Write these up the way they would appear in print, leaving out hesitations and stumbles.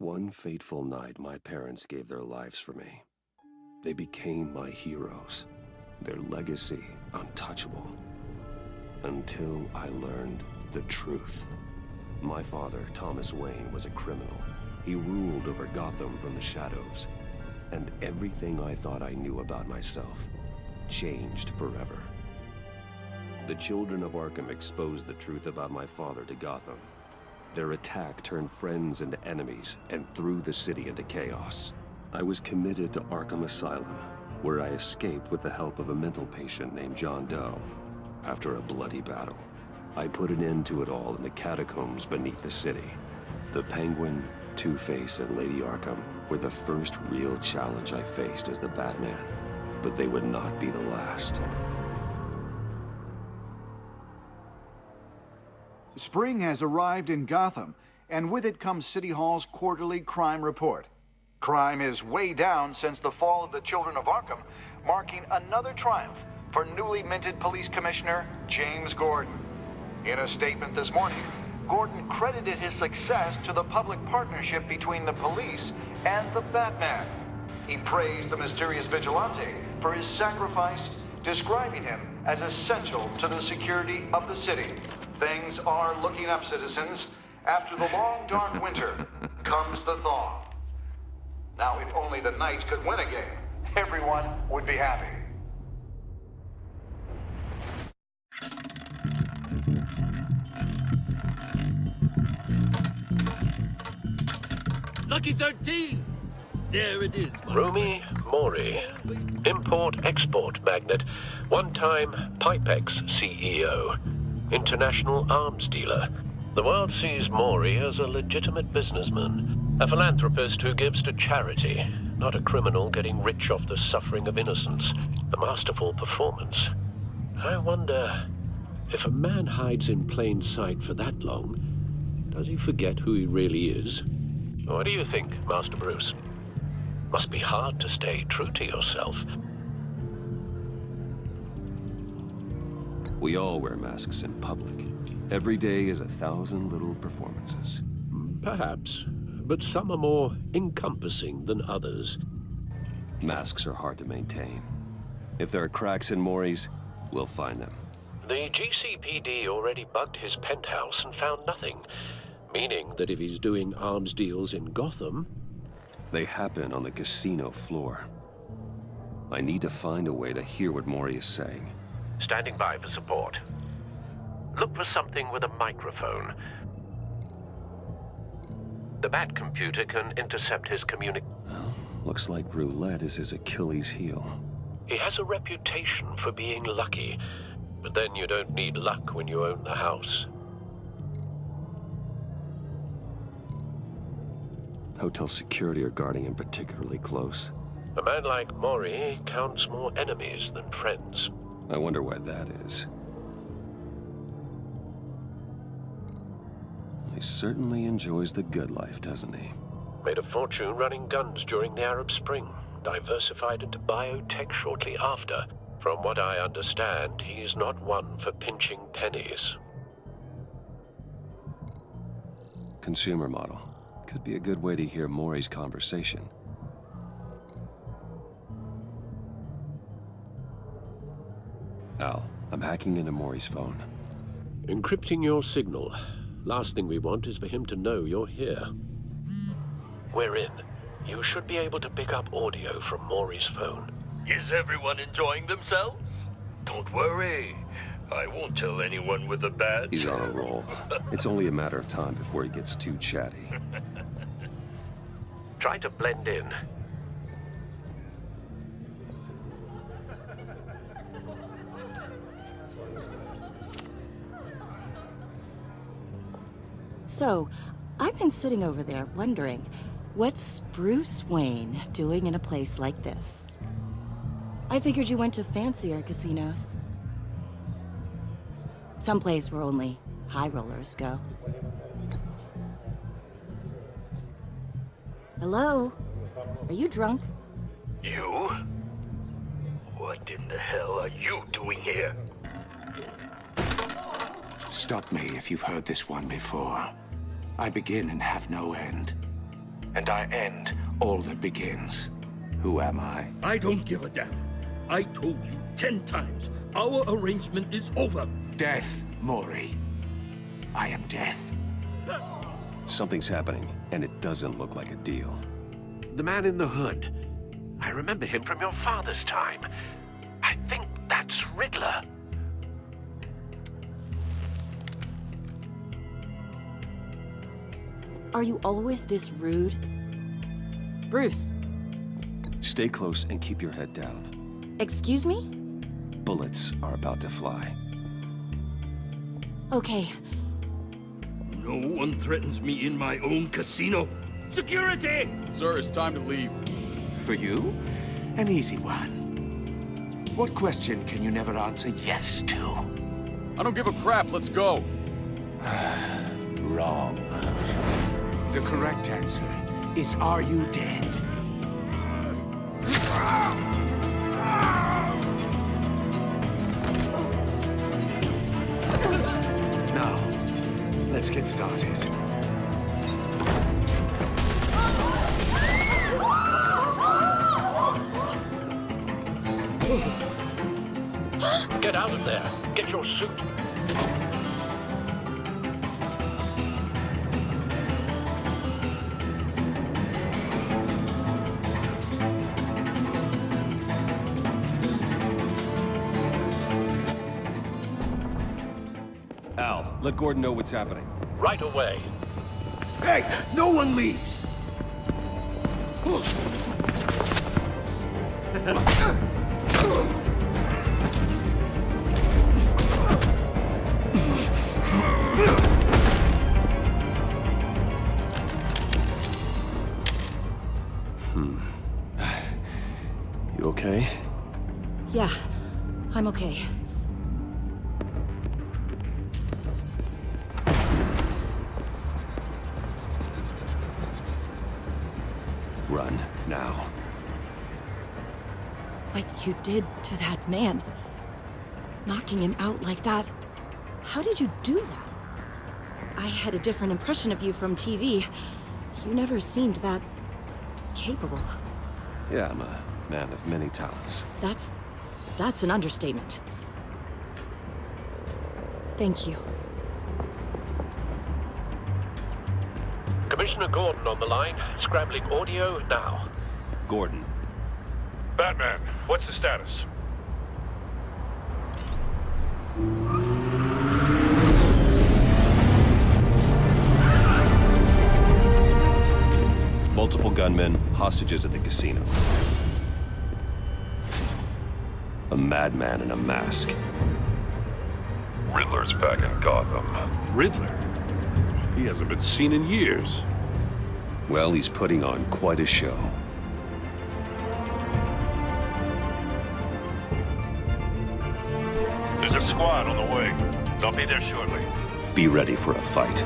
One fateful night, my parents gave their lives for me. They became my heroes, their legacy untouchable. Until I learned the truth. My father, Thomas Wayne, was a criminal. He ruled over Gotham from the shadows. And everything I thought I knew about myself changed forever. The children of Arkham exposed the truth about my father to Gotham. Their attack turned friends into enemies and threw the city into chaos. I was committed to Arkham Asylum, where I escaped with the help of a mental patient named John Doe. After a bloody battle, I put an end to it all in the catacombs beneath the city. The Penguin, Two-Face, and Lady Arkham were the first real challenge I faced as the Batman, but they would not be the last. Spring has arrived in Gotham, and with it comes City Hall's quarterly crime report. Crime is way down since the fall of the Children of Arkham, marking another triumph for newly minted Police Commissioner James Gordon. In a statement this morning, Gordon credited his success to the public partnership between the police and the Batman. He praised the mysterious vigilante for his sacrifice, describing him as essential to the security of the city. Things are looking up, citizens. After the long, dark winter comes the thaw. Now, if only the Knights could win a game, everyone would be happy. Lucky 13! There it is, Rumi Mori, import-export magnate, one-time Pipex CEO, international arms dealer. The world sees Mori as a legitimate businessman, a philanthropist who gives to charity, not a criminal getting rich off the suffering of innocence. A masterful performance. I wonder, if a man hides in plain sight for that long, does he forget who he really is? What do you think, Master Bruce? Must be hard to stay true to yourself. We all wear masks in public. Every day is 1,000 little performances. Perhaps, but some are more encompassing than others. Masks are hard to maintain. If there are cracks in Mori's, we'll find them. The GCPD already bugged his penthouse and found nothing, meaning that if he's doing arms deals in Gotham... They happen on the casino floor. I need to find a way to hear what Mori is saying. Standing by for support. Look for something with a microphone. The Bat computer can intercept his Well, looks like roulette is his Achilles heel. He has a reputation for being lucky, but then you don't need luck when you own the house. Hotel security are guarding him particularly close. A man like Mori counts more enemies than friends. I wonder why that is. He certainly enjoys the good life, doesn't he? Made a fortune running guns during the Arab Spring. Diversified into biotech shortly after. From what I understand, he's not one for pinching pennies. Consumer model. Could be a good way to hear Mori's conversation. Al, I'm hacking into Mori's phone. Encrypting your signal. Last thing we want is for him to know you're here. We're in. You should be able to pick up audio from Mori's phone. Is everyone enjoying themselves? Don't worry. I won't tell anyone with a badge. He's on a roll. It's only a matter of time before he gets too chatty. Try to blend in. So, I've been sitting over there wondering, what's Bruce Wayne doing in a place like this? I figured you went to fancier casinos. Someplace where only high rollers go. Hello? Are you drunk? You? What in the hell are you doing here? Stop me if you've heard this one before. I begin and have no end. and I end all that begins. Who am I? I don't give a damn. I told you 10 times. Our arrangement is over. Death, Mori. I am death. Something's happening, and it doesn't look like a deal. The man in the hood. I remember him from your father's time. I think that's Riddler. Are you always this rude? Bruce, Stay close and keep your head down. excuse me? Bullets are about to fly. Okay, No one threatens me in my own casino. Security! Sir, it's time to leave. For you, an easy one. What question can you never answer yes to? I don't give a crap. Let's go. Wrong. The correct answer is, are you dead? Now, let's get started. Get out of there. Get your suit. Al, let Gordon know what's happening. Right away. Hey, no one leaves! You okay? yeah, I'm okay. Run, now. What you did to that man, knocking him out like that, how did you do that? I had a different impression of you from TV. You never seemed that capable. Yeah, I'm a man of many talents. That's an understatement. Thank you. Commissioner Gordon on the line. Scrambling audio now. Gordon, Batman, what's the status? multiple gunmen, hostages at the casino. A madman in a mask. Riddler's back in Gotham. Riddler? He hasn't been seen in years. Well, he's putting on quite a show. There's a squad on the way. They'll be there shortly. Be ready for a fight.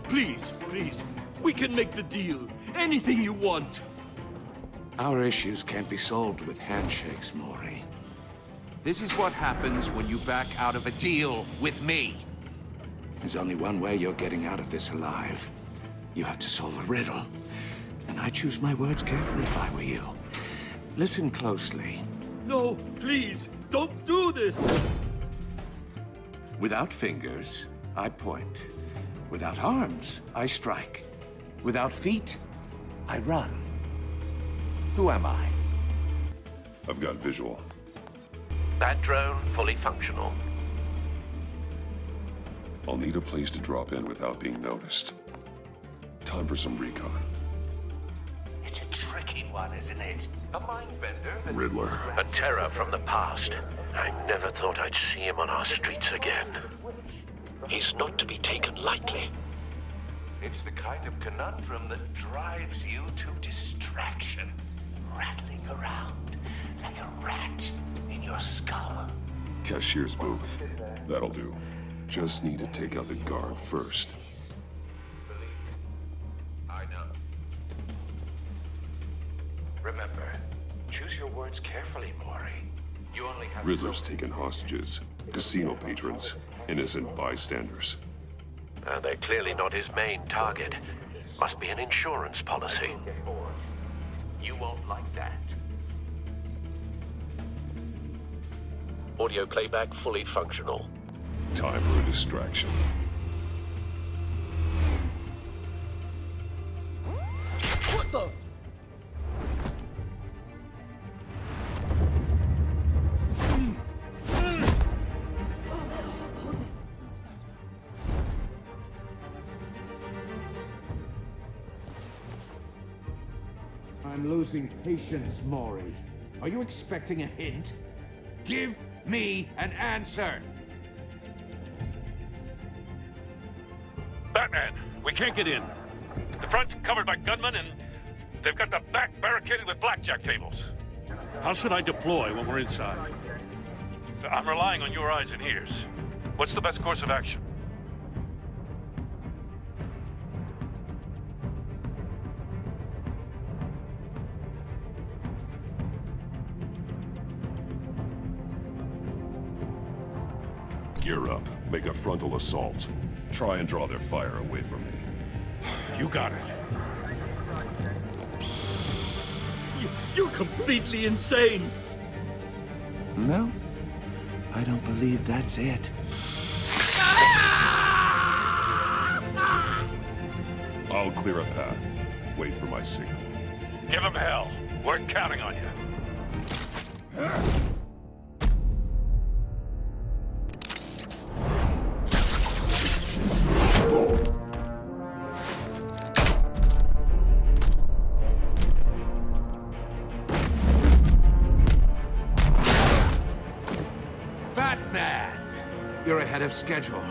Please, please, we can make the deal. Anything you want. Our issues can't be solved with handshakes, Mori. This is what happens when you back out of a deal with me. There's only one way you're getting out of this alive. You have to solve a riddle. And I choose my words carefully if I were you. Listen closely. No, please, don't do this. Without fingers, I point. Without arms, I strike. Without feet, I run. Who am I? I've got visual. That drone fully functional. I'll need a place to drop in without being noticed. Time for some recon. It's a tricky one, isn't it? A mind bender. Riddler. A terror from the past. I never thought I'd see him on our streets again. He's not to be taken lightly. It's the kind of conundrum that drives you to distraction. Rattling around like a rat in your skull. Cashier's booth. That'll do. Just need to take out the guard first. I know. Remember, choose your words carefully, Maury. You only have Riddler's taken hostages. Casino patrons. Innocent bystanders. They're clearly not his main target. Must be an insurance policy. You won't like that. Audio playback fully functional. Time for a distraction. What the? I'm losing patience, Maury. Are you expecting a hint? Give me an answer! Batman, we can't get in. The front's covered by gunmen, and they've got the back barricaded with blackjack tables. How should I deploy when we're inside? I'm relying on your eyes and ears. What's the best course of action? Gear up. Make a frontal assault. Try and draw their fire away from me. You got it. You're completely insane! No, I don't believe that's it. I'll clear a path. Wait for my signal. Give him hell. We're counting on you. Batman! You're ahead of schedule.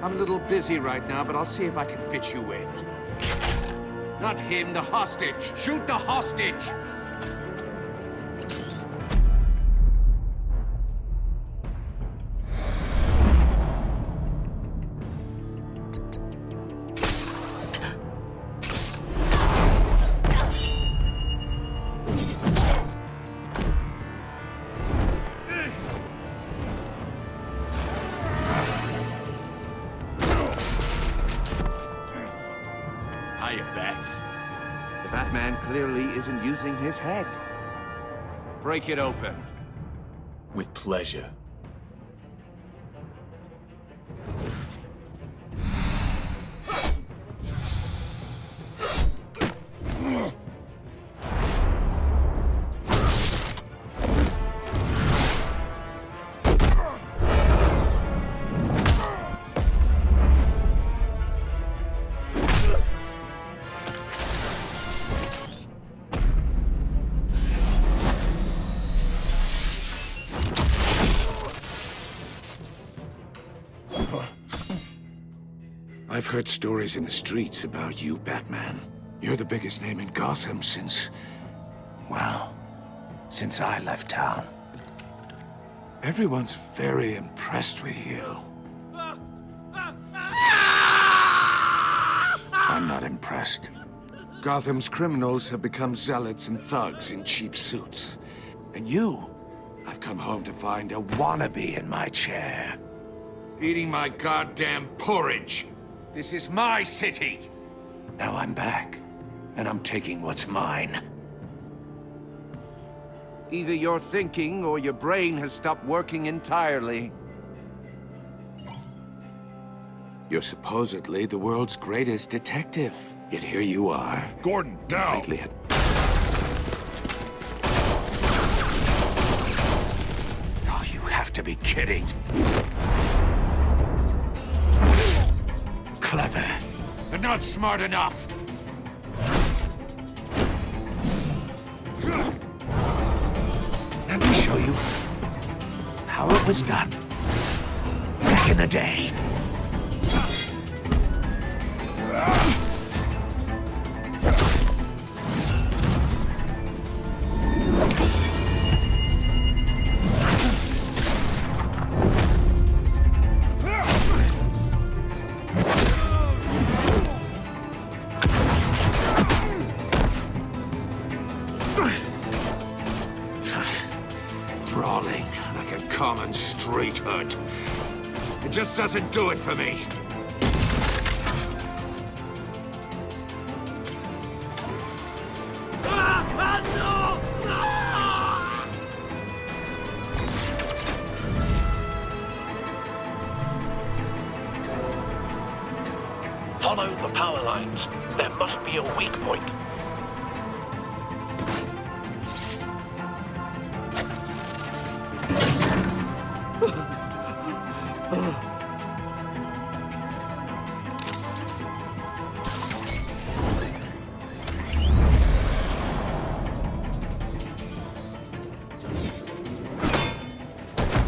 I'm a little busy right now, but I'll see if I can fit you in. Not him, the hostage! Shoot the hostage! Hiya, Bats. The Batman clearly isn't using his head. Break it open. With pleasure. I've heard stories in the streets about you, Batman. You're the biggest name in Gotham since... well, since I left town. Everyone's very impressed with you. I'm not impressed. Gotham's criminals have become zealots and thugs in cheap suits. And you, I've come home to find a wannabe in my chair. Eating my goddamn porridge. This is my city. Now I'm back, and I'm taking what's mine. Either you're thinking or your brain has stopped working entirely. You're supposedly the world's greatest detective. Yet here you are. Gordon, now! Completely at... Oh, you have to be kidding. Clever, but not smart enough. Let me show you how it was done back in the day. common street hood. It just doesn't do it for me. Follow the power lines. There must be a weak point.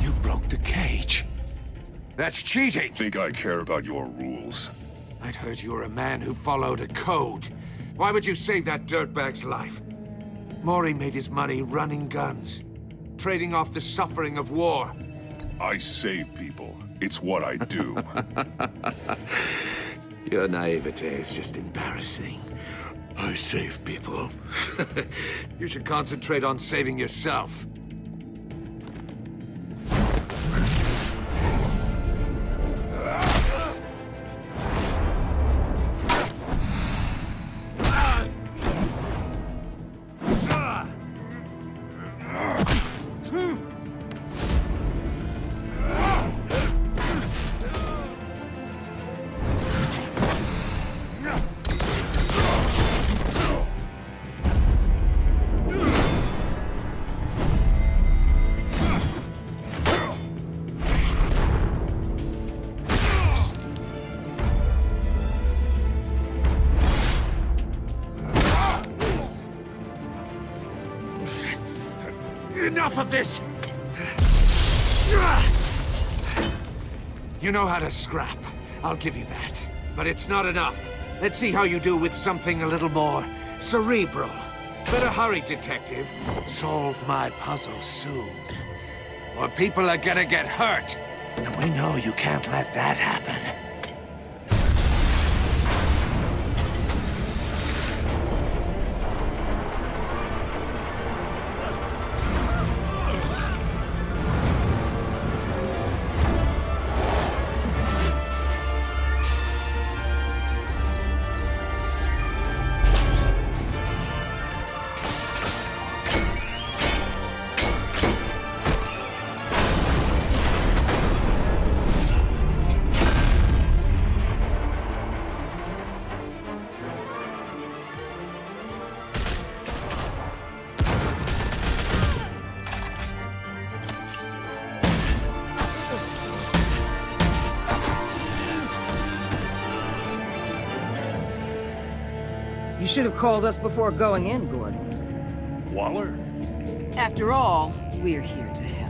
You broke the cage. That's cheating. Think I care about your rules? I'd heard you were a man who followed a code. Why would you save that dirtbag's life? Maury made his money running guns, trading off the suffering of war. I save people. It's what I do. Your naivete is just embarrassing. I save people. You should concentrate on saving yourself. Enough of this! You know how to scrap. I'll give you that. But it's not enough. Let's see how you do with something a little more cerebral. Better hurry, detective. Solve my puzzle soon. Or people are gonna get hurt. And we know you can't let that happen. You should have called us before going in, Gordon. Waller? After all, we're here to help.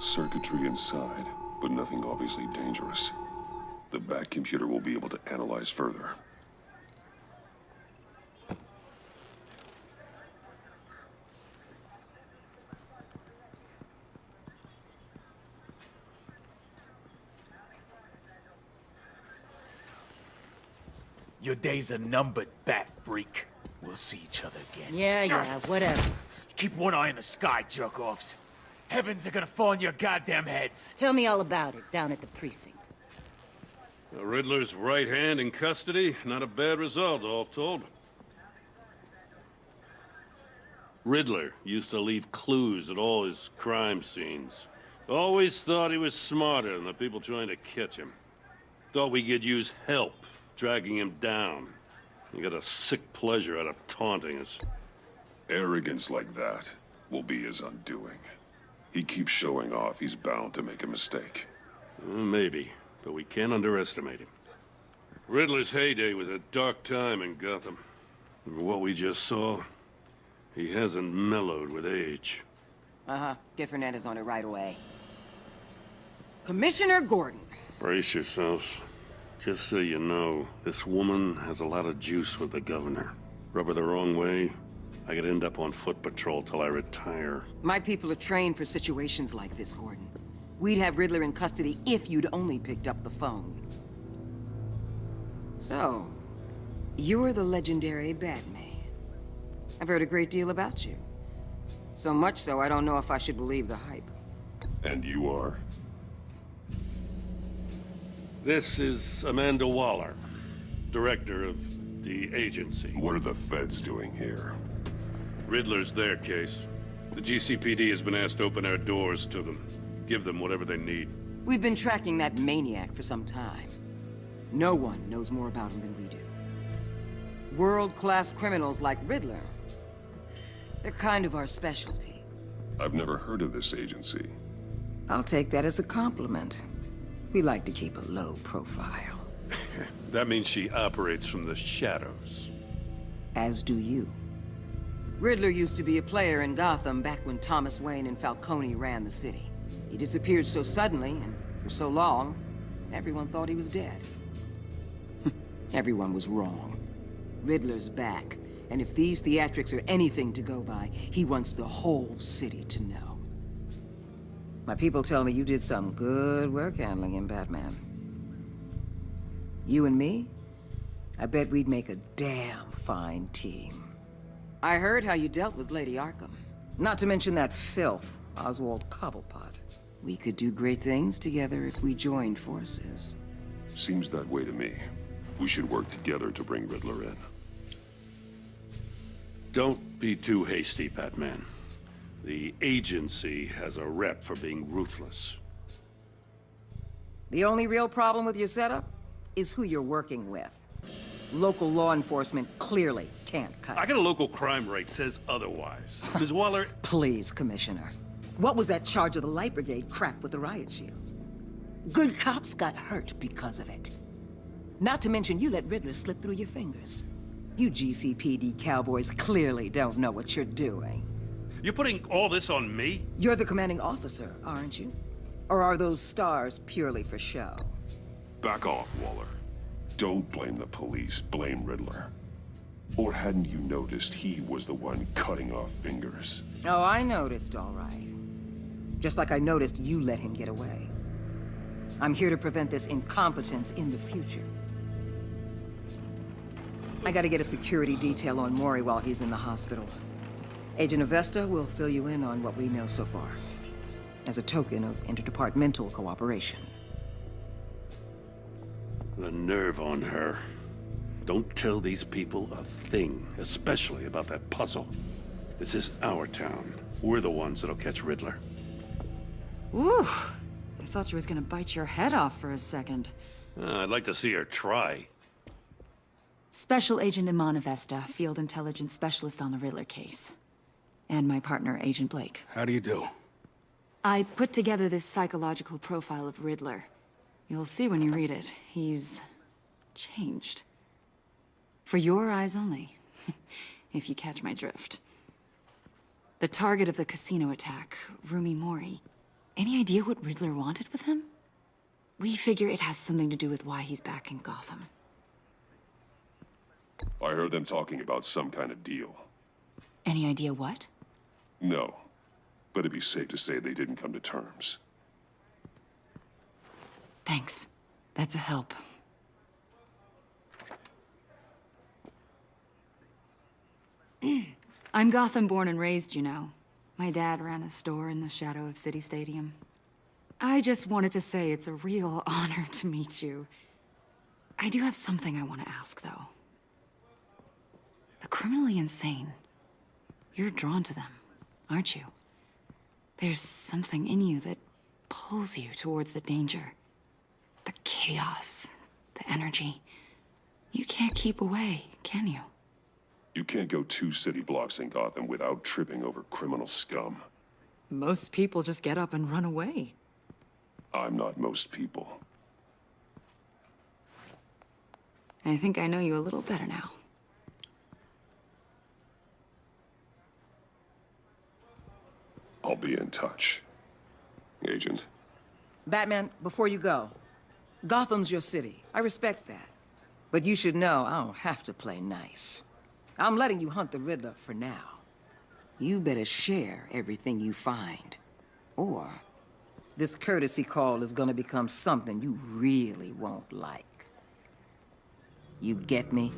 Circuitry inside, but nothing obviously dangerous. The back computer will be able to analyze further. Your days are numbered, bat freak. We'll see each other again. Yeah, whatever. Keep one eye in the sky, jerk-offs. Heavens are gonna fall on your goddamn heads. Tell me all about it down at the precinct. The Riddler's right hand in custody. Not a bad result, all told. Riddler used to leave clues at all his crime scenes. Always thought he was smarter than the people trying to catch him. Thought we could use help dragging him down. He got a sick pleasure out of taunting us. Arrogance like that will be his undoing. He keeps showing off, he's bound to make a mistake. Maybe, but we can't underestimate him. Riddler's heyday was a dark time in Gotham. And for what we just saw, he hasn't mellowed with age. Uh-huh. Get Fernandez on it right away. Commissioner Gordon. Brace yourselves. Just so you know, this woman has a lot of juice with the governor. Rub her the wrong way, I could end up on foot patrol till I retire. My people are trained for situations like this, Gordon. We'd have Riddler in custody if you'd only picked up the phone. So, you're the legendary Batman. I've heard a great deal about you. So much so, I don't know if I should believe the hype. And you are? This is Amanda Waller, director of the agency. What are the feds doing here? Riddler's their case. The GCPD has been asked to open our doors to them. Give them whatever they need. We've been tracking that maniac for some time. No one knows more about him than we do. World-class criminals like Riddler. They're kind of our specialty. I've never heard of this agency. I'll take that as a compliment. We like to keep a low profile. That means she operates from the shadows. As do you. Riddler used to be a player in Gotham back when Thomas Wayne and Falcone ran the city. He disappeared so suddenly, and for so long, everyone thought he was dead. Everyone was wrong. Riddler's back, and if these theatrics are anything to go by, he wants the whole city to know. My people tell me you did some good work handling him, Batman. You and me? I bet we'd make a damn fine team. I heard how you dealt with Lady Arkham. Not to mention that filth, Oswald Cobblepot. We could do great things together if we joined forces. Seems that way to me. We should work together to bring Riddler in. Don't be too hasty, Batman. The agency has a rep for being ruthless. The only real problem with your setup is who you're working with. Local law enforcement clearly can't cut I it. got a local crime rate says otherwise. Ms. Waller... Please, Commissioner. What was that charge of the Light Brigade crap with the riot shields? Good cops got hurt because of it. Not to mention you let Riddler slip through your fingers. You GCPD cowboys clearly don't know what you're doing. You're putting all this on me? You're the commanding officer, aren't you? Or are those stars purely for show? Back off, Waller. Don't blame the police, blame Riddler. Or hadn't you noticed he was the one cutting off fingers? Oh, I noticed, all right. Just like I noticed you let him get away. I'm here to prevent this incompetence in the future. I gotta get a security detail on Maury while he's in the hospital. Agent Avesta will fill you in on what we know so far, as a token of interdepartmental cooperation. The nerve on her. Don't tell these people a thing, especially about that puzzle. This is our town. We're the ones that'll catch Riddler. Ooh, I thought you was gonna bite your head off for a second. I'd like to see her try. Special Agent Iman Avesta, Field Intelligence Specialist on the Riddler case. And my partner, Agent Blake. How do you do? I put together this psychological profile of Riddler. You'll see when you read it. He's changed. For your eyes only, if you catch my drift. The target of the casino attack, Rumi Mori. Any idea what Riddler wanted with him? We figure it has something to do with why he's back in Gotham. I heard them talking about some kind of deal. Any idea what? No, but it'd be safe to say they didn't come to terms. Thanks. That's a help. I'm Gotham born and raised, you know. My dad ran a store in the shadow of City Stadium. I just wanted to say it's a real honor to meet you. I do have something I want to ask, though. The criminally insane. You're drawn to them, aren't you? There's something in you that pulls you towards the danger. The chaos, the energy. You can't keep away, can you? You can't go 2 city blocks in Gotham without tripping over criminal scum. Most people just get up and run away. I'm not most people. I think I know you a little better now. I'll be in touch, Agent. Batman, before you go, Gotham's your city. I respect that. But you should know I don't have to play nice. I'm letting you hunt the Riddler for now. You better share everything you find. Or this courtesy call is gonna become something you really won't like. You get me?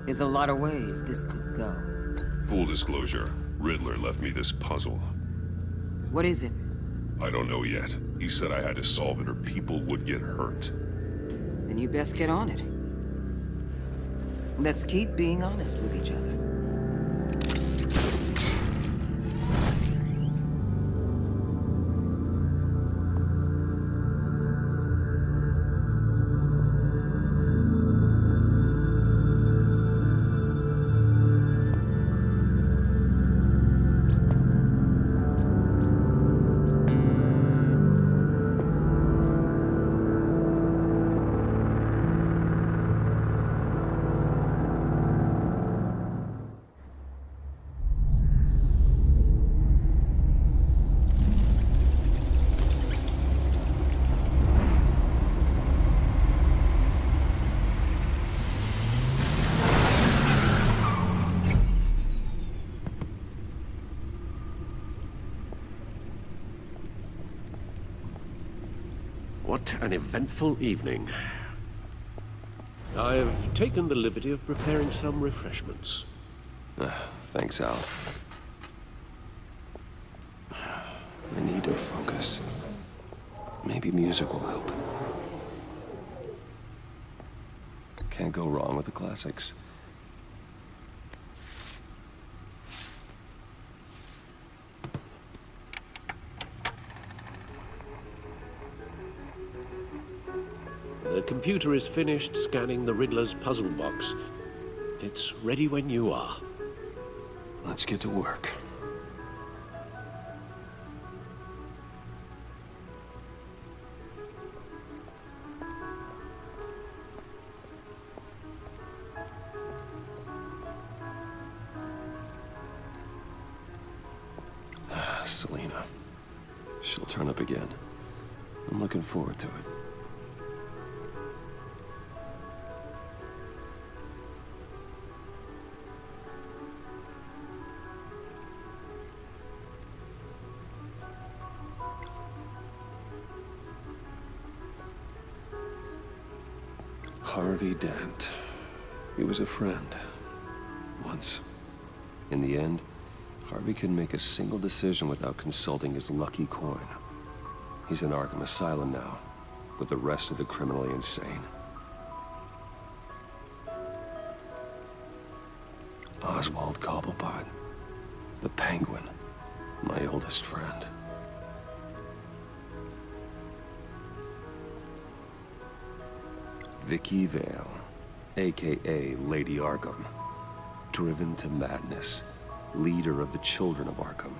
There's a lot of ways this could go. Full disclosure, Riddler left me this puzzle. What is it? I don't know yet. He said I had to solve it or people would get hurt. Then you best get on it. Let's keep being honest with each other. What an eventful evening. I've taken the liberty of preparing some refreshments. Thanks, Al. I need to focus. Maybe music will help. Can't go wrong with the classics. The computer is finished scanning the Riddler's puzzle box. It's ready when you are. Let's get to work. Selena. She'll turn up again. I'm looking forward to it. Harvey Dent. He was a friend. Once. In the end, Harvey couldn't make a single decision without consulting his lucky coin. He's in Arkham Asylum now, with the rest of the criminally insane. Oswald Cobblepot. The Penguin. My oldest friend. Vicky Vale, a.k.a. Lady Arkham. Driven to madness. Leader of the Children of Arkham.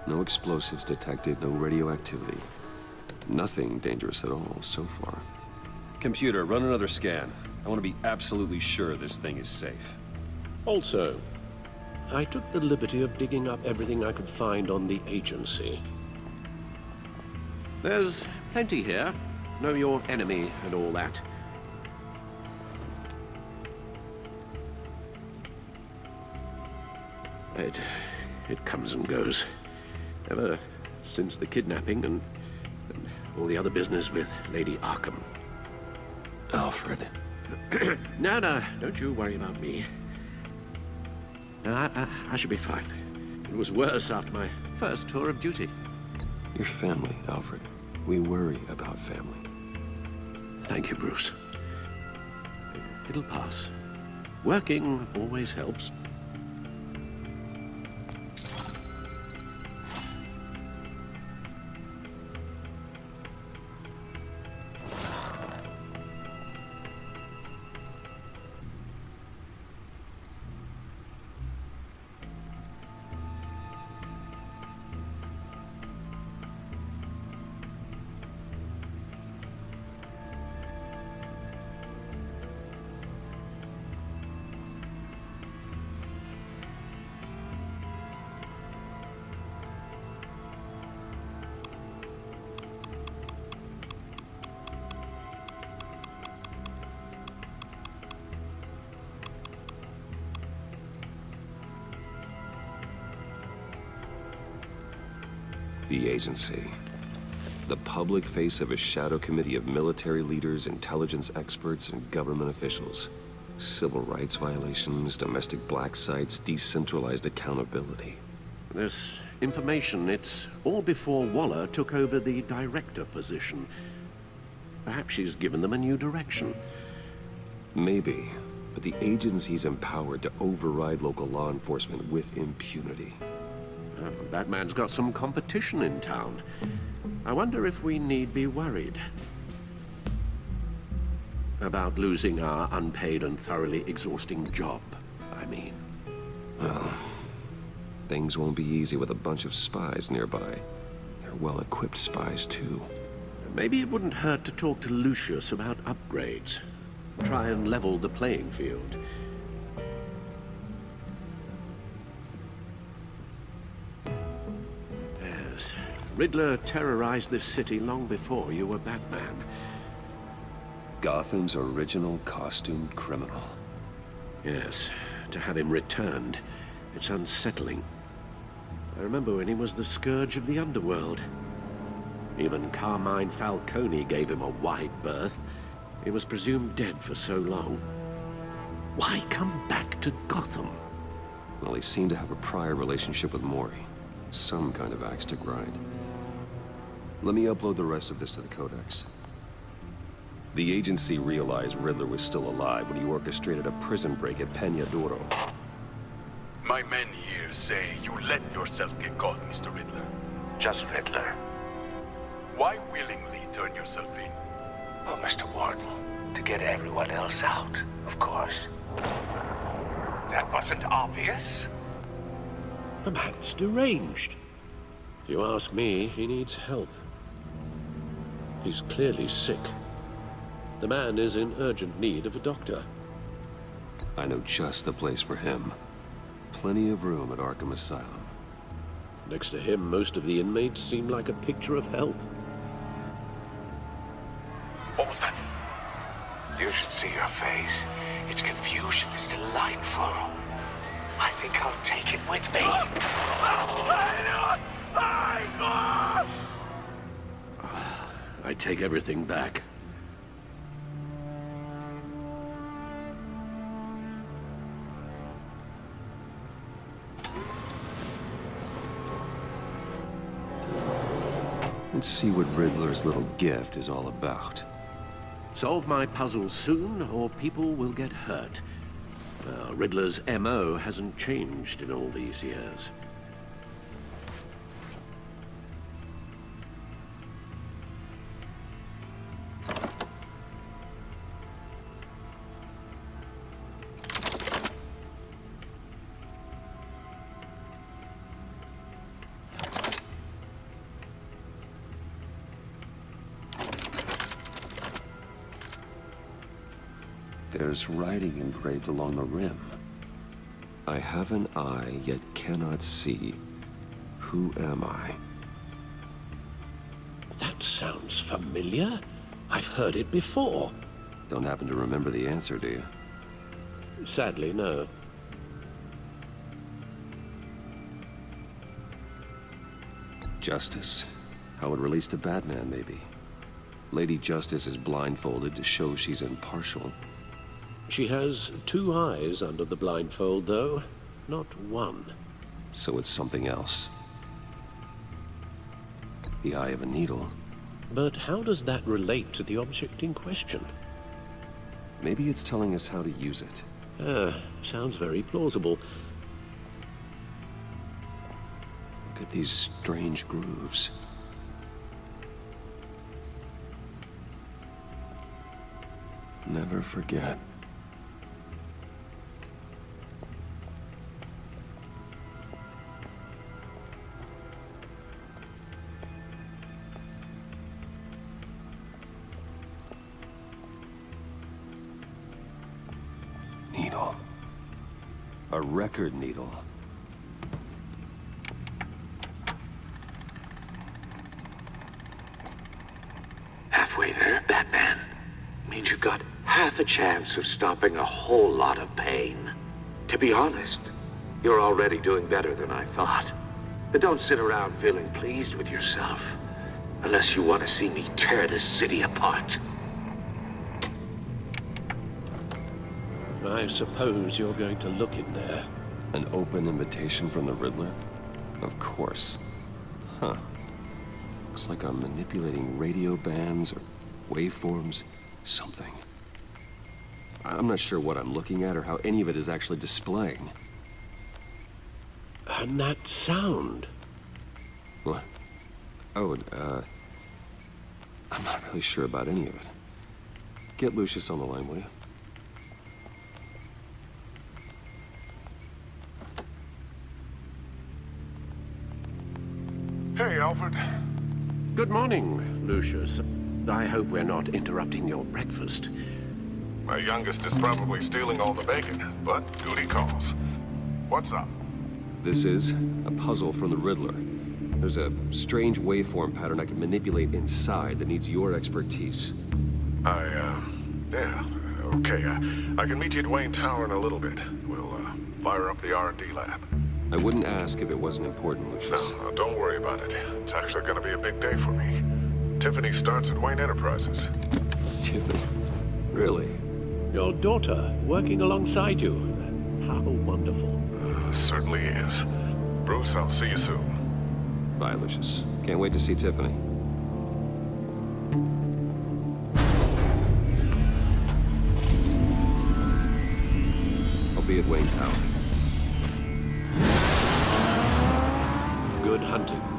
No explosives detected, no radioactivity. Nothing dangerous at all so far. Computer, run another scan. I want to be absolutely sure this thing is safe. Also, I took the liberty of digging up everything I could find on the agency. There's plenty here. Know your enemy and all that. It comes and goes. Ever since the kidnapping and all the other business with Lady Arkham. Alfred. No, don't you worry about me. No, I should be fine. It was worse after my first tour of duty. Your family, Alfred. We worry about family. Thank you, Bruce. It'll pass. Working always helps. The agency. The public face of a shadow committee of military leaders, intelligence experts, and government officials. Civil rights violations, domestic black sites, decentralized accountability. This information, it's all before Waller took over the director position. Perhaps she's given them a new direction. Maybe, but the agency's empowered to override local law enforcement with impunity. Batman's got some competition in town. I wonder if we need be worried about losing our unpaid and thoroughly exhausting job, I mean. Well, things won't be easy with a bunch of spies nearby. They're well-equipped spies, too. Maybe it wouldn't hurt to talk to Lucius about upgrades. Try and level the playing field. Yes, Riddler terrorized this city long before you were Batman. Gotham's original costumed criminal. Yes, to have him returned, it's unsettling. I remember when he was the scourge of the underworld. Even Carmine Falcone gave him a wide berth. He was presumed dead for so long. Why come back to Gotham? Well, he seemed to have a prior relationship with Mori. Some kind of axe to grind. Let me upload the rest of this to the Codex. The agency realized Riddler was still alive when he orchestrated a prison break at Peña Duro. My men here say you let yourself get caught, Mr. Riddler. Just Riddler. Why willingly turn yourself in? Oh, Mr. Warden, to get everyone else out, of course. That wasn't obvious? The man's deranged. If you ask me, he needs help. He's clearly sick. The man is in urgent need of a doctor. I know just the place for him. Plenty of room at Arkham Asylum. Next to him, most of the inmates seem like a picture of health. What was that? You should see your face. Its confusion is delightful. I think I'll take it with me. I take everything back. Let's see what Riddler's little gift is all about. Solve my puzzle soon, or people will get hurt. Riddler's M.O. hasn't changed in all these years. There's writing engraved along the rim. I have an eye, yet cannot see. Who am I? That sounds familiar. I've heard it before. Don't happen to remember the answer, do you? Sadly, no. Justice? How it relates to Batman, maybe. Lady Justice is blindfolded to show she's impartial. She has two eyes under the blindfold, though, not one. So it's something else. The eye of a needle. But how does that relate to the object in question? Maybe it's telling us how to use it. Sounds very plausible. Look at these strange grooves. Never forget. Needle. A record needle. Halfway there, Batman. Means you've got half a chance of stopping a whole lot of pain. To be honest, you're already doing better than I thought. But don't sit around feeling pleased with yourself. Unless you want to see me tear this city apart. I suppose you're going to look in there. An open invitation from the Riddler? Of course. Huh. Looks like I'm manipulating radio bands or waveforms. Something. I'm not sure what I'm looking at or how any of it is actually displaying. And that sound? What? Oh, I'm not really sure about any of it. Get Lucius on the line, will you? Hey, Alfred. Good morning, Lucius. I hope we're not interrupting your breakfast. My youngest is probably stealing all the bacon, but duty calls. What's up? This is a puzzle from the Riddler. There's a strange waveform pattern I can manipulate inside that needs your expertise. Yeah, okay. I can meet you at Wayne Tower in a little bit. We'll, fire up the R&D lab. I wouldn't ask if it wasn't important, Lucius. No, don't worry about it. It's actually gonna be a big day for me. Tiffany starts at Wayne Enterprises. Tiffany? Really? Your daughter working alongside you. How wonderful. Certainly is. Bruce, I'll see you soon. Bye, Lucius. Can't wait to see Tiffany. I'll be at Wayne Tower. Good hunting.